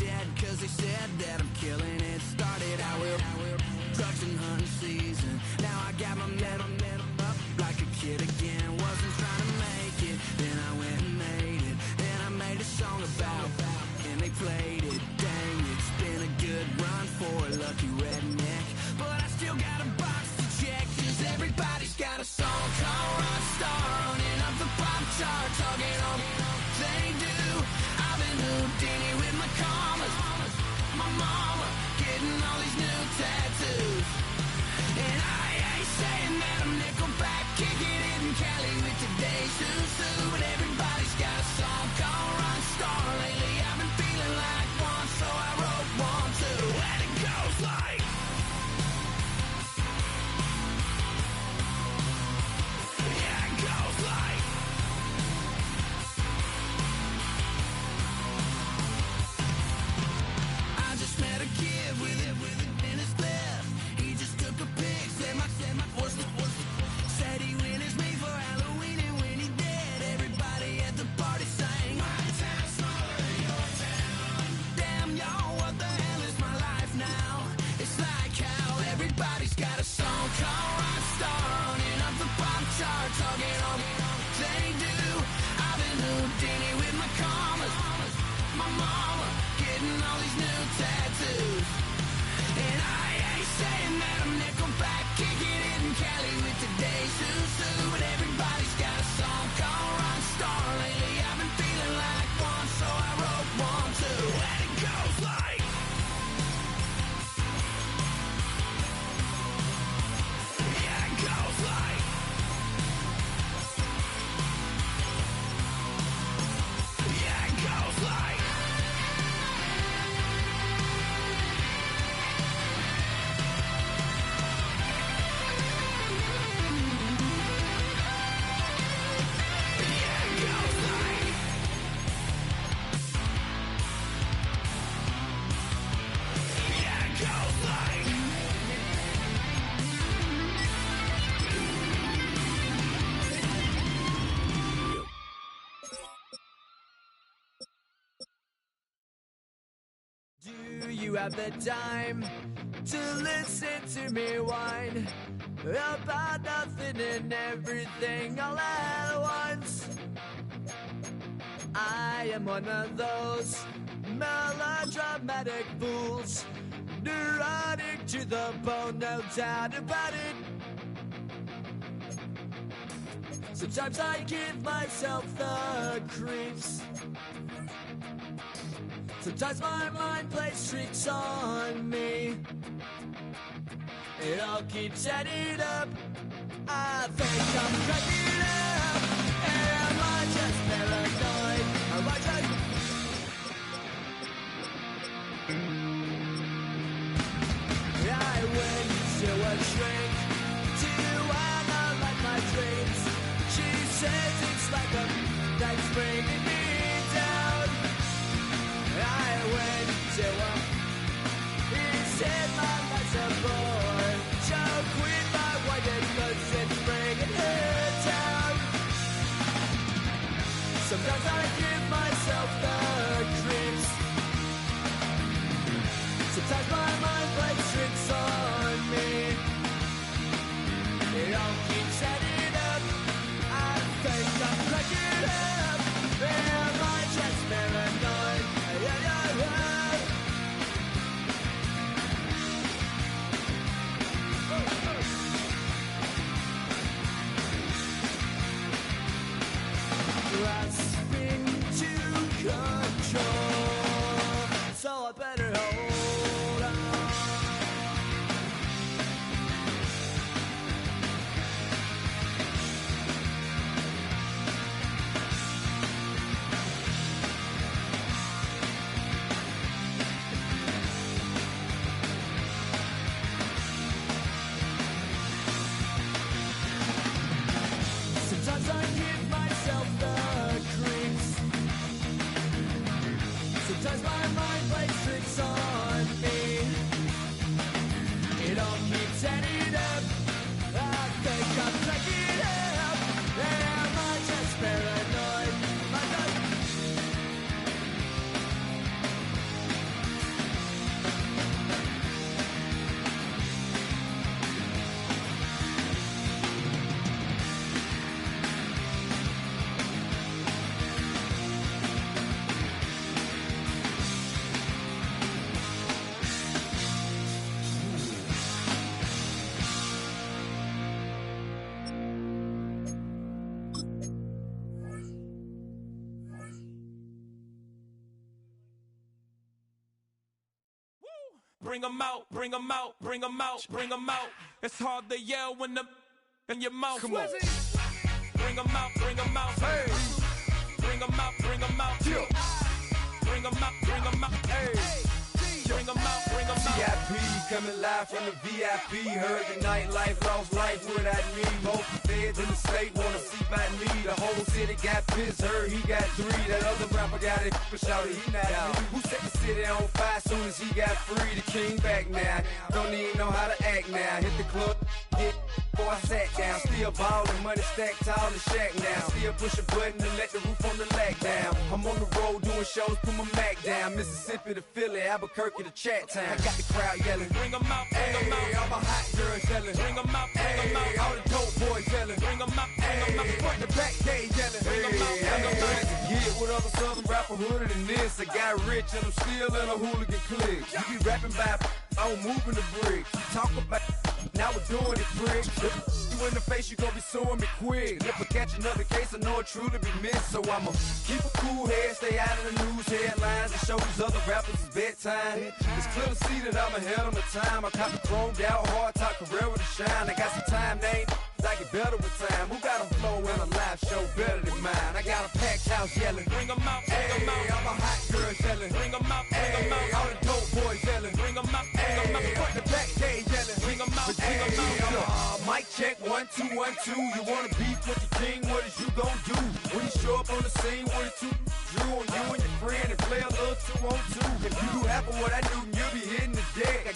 have the time to listen to me whine about nothing and everything all at once. I am one of those melodramatic fools, neurotic to the bone, no doubt about it. Sometimes I give myself the creeps. Sometimes my mind plays tricks on me. It all keeps adding up. I think I'm cracking up. Am I just paranoid? Am I just... I went to a shrink to analyze my dreams. She says it's like a that's bringing me down. I went to a... He said my life's a bore. So quit my white cause it's bringing her down. Sometimes I give myself the creeps. Sometimes my mind plays tricks on me. It all keeps adding up. I think I'm cracking up. Am I just paranoid? Yeah, yeah, yeah. Grasping to control, so I better hold on. Sometimes I give myself the creeps. Sometimes my mind plays tricks on me. It all keeps adding up. I think I'm cracking up. Am I just paranoid? I got... Bring 'em out, bring 'em out, bring 'em out, bring 'em out. It's hard to yell when the in your mouth. Come on. Bring 'em out, bring 'em out. Hey. Bring 'em out, bring 'em out. Yeah. Bring 'em out, bring 'em out. Hey. Bring 'em out, bring 'em out. VIP coming live from the VIP. Heard the nightlife, lost life without me. Most feds in the state wanna see by me. The whole city got pissed, heard he got 3. That other rapper got it, but shouted he not me. Who set the city on fire soon as he got free? The king back now, don't even know how to act now. Hit the club, get before I sat down. Still ballin', money stacked tall in shack now. Still push a button and let the roof on the lack down. I'm on the road doing shows, put my Mac down. Mississippi to Philly, Albuquerque to Chat Town. I got the crowd yelling, Bring 'em out, bring 'em out. all my hot girls yelling, Bring 'em out, bring 'em out. all the dope boys yelling, Bring 'em out, bring 'em out. front to back gate yelling, Bring 'em out, bring 'em out. Get with other southern rapper hooded than this. I got rich and I'm still in a hooligan clique. You be rapping by, I'm moving the bricks. You talk about, now we're doing it, prick. You in the face, you gon' be suing me quick. If I catch another case, I know it truly be missed. So I'ma keep a cool head, stay out of the news headlines, and show these other rappers it's bedtime. It's clear to see that I'm ahead of my time. I cop the chromed out, hard top career with a shine. I got some time, name. I get better with time. Who got a flow and a live show better than mine? I got a packed house yelling. Bring 'em out, bring 'em out. All my hot girls yelling. Bring 'em out, bring 'em out. All the dope boys yelling. Bring 'em out, bring 'em out. Front to back gate yelling. Bring 'em out, bring 'em out. Mic check 1 2 1 2. You wanna beef with the king? What is you gon' do when you show up on the scene with a 2 drew on you and your friend and play a little 2 on 2? If you do half of what I do, you'll be hitting the deck. I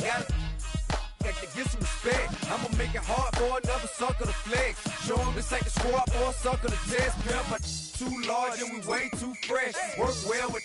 gotta get some respect. I'ma make it hard for another sucker to flex. Show him this ain't the squad for a sucker to test. Pimp, but too large and we way too fresh. Work well with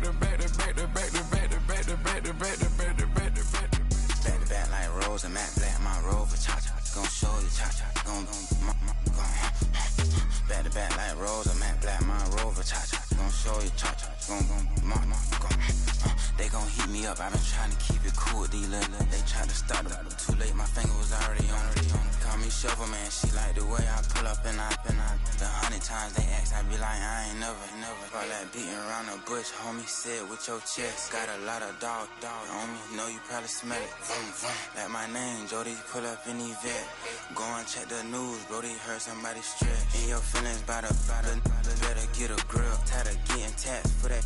keep it cool with these little. They tried to stop it, too late, my finger was already on it. Call me Shovel Man, she like the way I pull up and I. The 100 times they ask, I be like, I ain't never. All that beating around the bush, homie, said with your chest. Got a lot of dog on me, know you probably smell it. Like my name, Jody, pull up in the vet. Go and check the news, Brody, heard somebody stress. In your feelings by the better get a grip. Tired of getting taxed for that,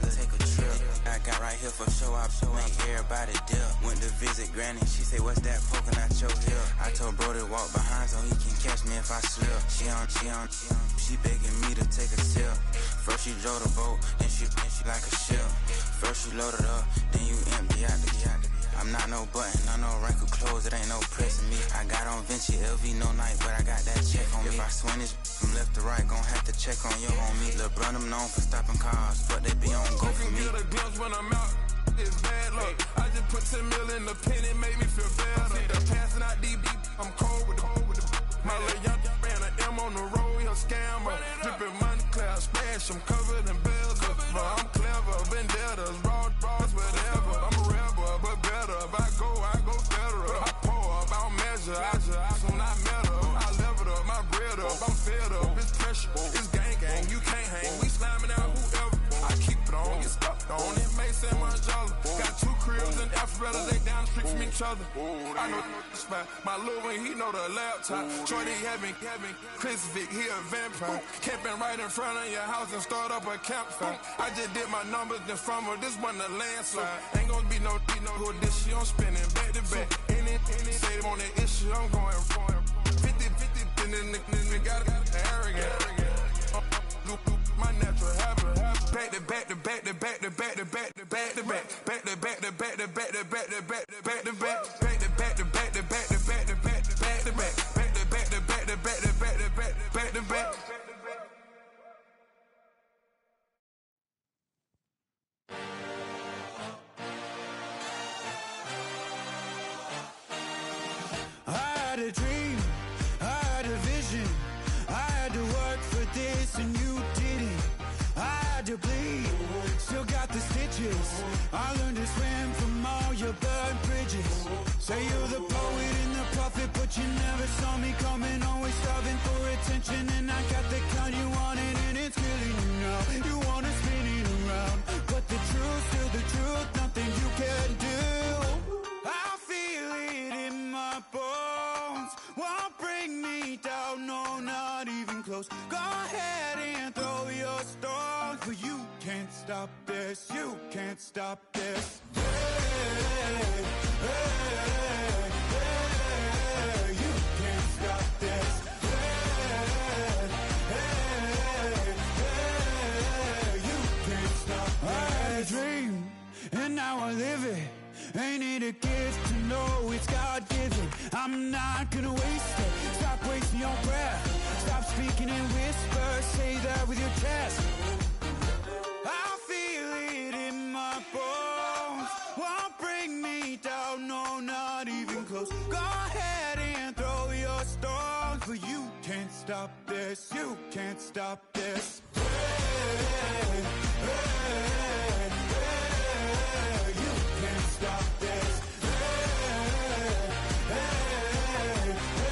take a trip. I got right here for show, I make everybody dip. Went to visit Granny, she say, what's that poking out your hip? I told Brody walk behind so he can catch me if I slip. She begging me to take a sip. First she drove the boat, then she like a ship. First you load it up, then you empty out the I'm not no button, not no wrinkled clothes, it ain't no pressing me. I got on Vinci, LV, no night, but I got that check on me. If I swing this from left to right, gon' have to check on your homie. Lil' Brun, I'm known for stopping cars, but they be on go for me. You can get a glimpse when I'm out, it's bad luck. I just put 10 mil in the pen, it made me feel better. They're passing out deep, I'm cold with the my little young ran an M on the road, he a scammer. Drippin' money, clear, splash, I'm covered in bells. I'm clever, vendettas, raw, whatever. I'm a rebel, but better. If I go federal. I pour up, I don't measure. I soon I met her. I leveled up, my bread up. I'm fed up, it's pressure. It's gang, you can't hang. We slamming out whoever. I keep it on, get stuck on. It may say Manjala. Got 2 cribs in Alpharetta, they down the street from each other. I know the spot. My little one, he know the laptop. Shorty having Chris Vick, he a vampire. Camping right in front of your house and start up a campfire. I just did my numbers then from her, this one a landslide. Ain't gonna be no who this shit, I'm spinning back to back. Any say they want that issue, I'm going 50, and then the got arrogant. My natural habit. Back to back to back to back to back to back to back to back. Back to back to back to back to back to back to back to back. Back to back to back to back to back to back to back to back. Back to back to back to back to back to back to back. I had a dream, I had a vision, I had to work for this and you didn't. I had to bleed, still got the stitches. I learned to swim from all your burned bridges. Say you're the poet and the prophet, but you never saw me coming. Always starving for attention, and I got the kind you wanted, and it's killing you now. You wanna spin it around, but the truth's still the truth, nothing you can do. I feel it in my bones, won't bring me down, no, not even close. Go ahead and throw your stones, but you can't stop this, you can't stop this. Hey, hey, hey, you can't stop this. Hey, hey, hey, you can't stop this. I had a dream, and now I live it. Ain't it a gift to know it's God-given? I'm not gonna waste it. Stop wasting your breath. Stop speaking in whispers. Say that with your chest. I feel it in my bones. Won't bring me down, no, not even close. Go ahead and throw your stones, but you can't stop this. You can't stop this. Hey,